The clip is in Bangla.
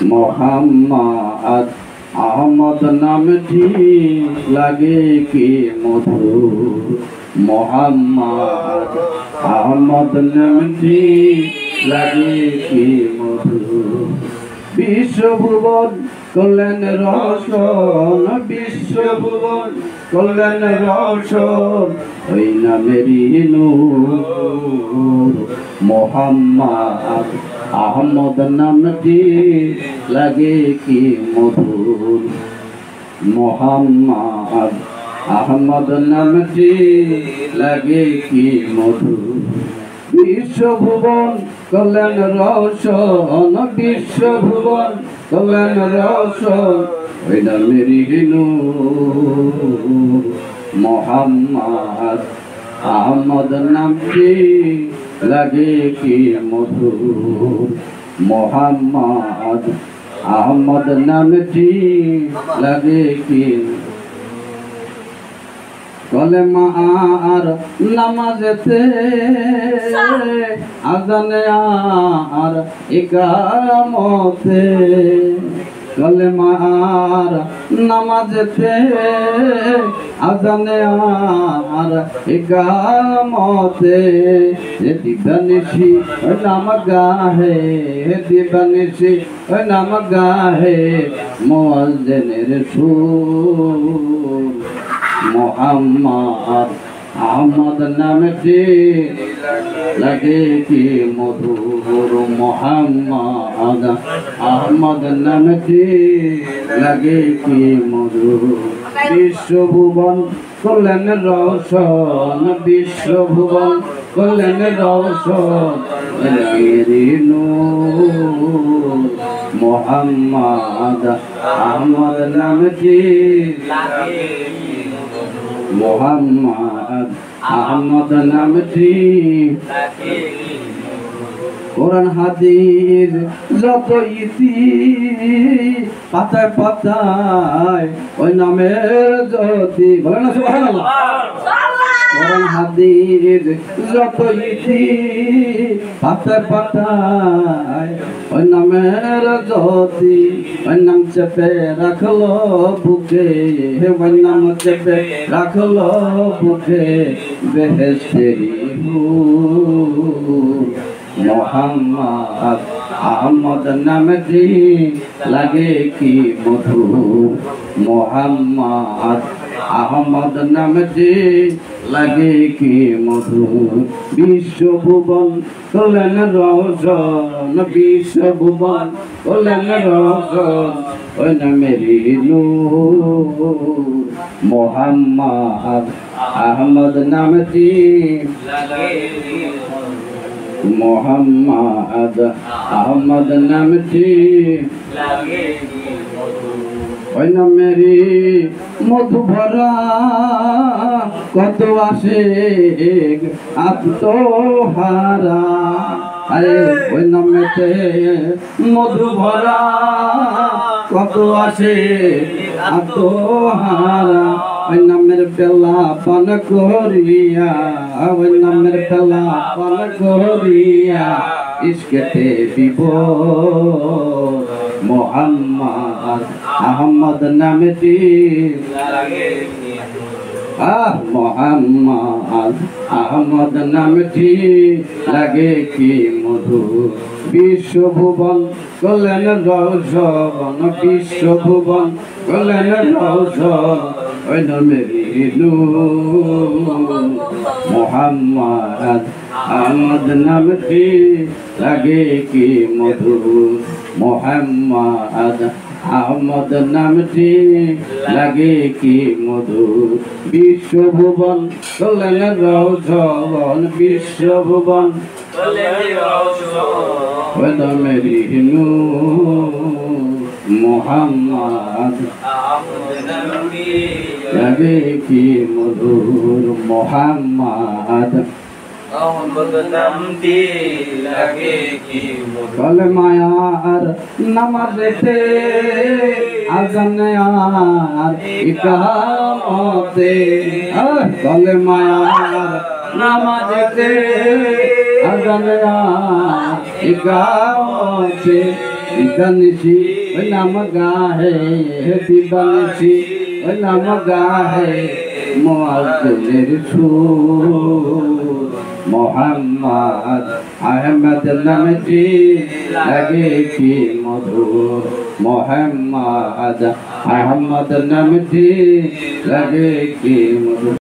मोहम्मद अहमद नामटी लगे कि मधुर। मोहम्मद अहमद नामटी लगे कि मधुर। विश्वभुवन कल्याण रोशन, विश्वभुवन कल्याण रोशन ওই নামেরই নূর। মোহাম্মদ আহমদ নামটি লাগে কি মধুর। মোহাম্মদ আহমদ নামটি লাগে কি মধুর। বিশ্বভুবন কল্যাণ রোশন, বিশ্বভুবন কল্যাণ রোশন ওই নামেরই নূর। মোহাম্মদ আহমদ নামটি লাগে কি মধুর। মোহাম্মদ আহমদ নামটি লাগে কি কলেমা আর নামাজেতে আজানে আর ইকামতে। কলেমা আর নামাজেতে আজানে আর ইকামতে। দিবানিশি নাম গাহে, দিবানিশি নাম গাহে মুয়াজ্জিনের সুর। মোহাম্মদ আহমদ নামটি লাগে কি মধুর। মোহাম্মদ আহমদ নামটি লাগে কি মধুর। বিশ্বভুবন কল্যাণ রোশন, বিশ্বভুবন কল্যাণ রোশন লাগেরি নূর। মোহাম্মদ আহমদ নামটি মোহাম্মদ আহমদ নামটি কোরআন হাদিস যত ইতি পাতায় পাতায় ওই নামের জ্যোতি। বলেন না সুবহানাল্লাহ। কোরআন হাদিস যত ইতি পাতায় পাতায় ওই নামের জ্যোতি। ওই নাম চেপে রাখলো বুকে, ওই নাম চেপে রাখলো বুকে বেহেশতেরি হুর। মোহাম্মদ আহমদ নামটি লাগে কি মধুর। মোহাম্মদ আহমদ নামটি লাগে কি মধুর। বিশ্বভুবন কল্যাণ রোশন, বিশ্বভুবন কল্যাণ রোশন ওই নামেরই নূর। মোহাম্মদ আহমদ নামটি মোহাম্মদ আহমদ নামটি ওই নামেরই মধু ভরা কত আসে আত্মহারা। আরে ওই নামেতে মধু ভরা কত আসে আত্মহারা। ওই নামের পেলা পান করিয়া, ওই নামের পেলা পান করিয়া ইশকেতে বিভোর। মোহাম্মদ আহমদ নামটি মোহাম্মদ আহমদ নামটি লাগে কি মধুর। বিশ্বভুবন কল্যাণ রোশন, বিশ্বভুবন কল্যাণ রোশন ওই নামেরই নূর। মোহাম্মদ আহমদ নামটি লাগে কি মধুর। মোহাম্মদ আহমদ নামটি লাগে কি মধুর। বিশ্বভুবন কল্যাণ রোশন, বিশ্বভুবন ওই নামেরই নূর। মোহাম্মদ লাগে কি মধুর। মোহাম্মদ কলমায়ার নামাজেতে আজানে আর ইকামতে। কলমায়ার নামাজেতে अगनया गाओते दिदनसी नाम गाहे दिदनसी नाम गाहे मुअज्जिर मोहम्मद अहमद नमजी लगे की मधुर मोहम्मद अहमद नमजी लगे की मधुर।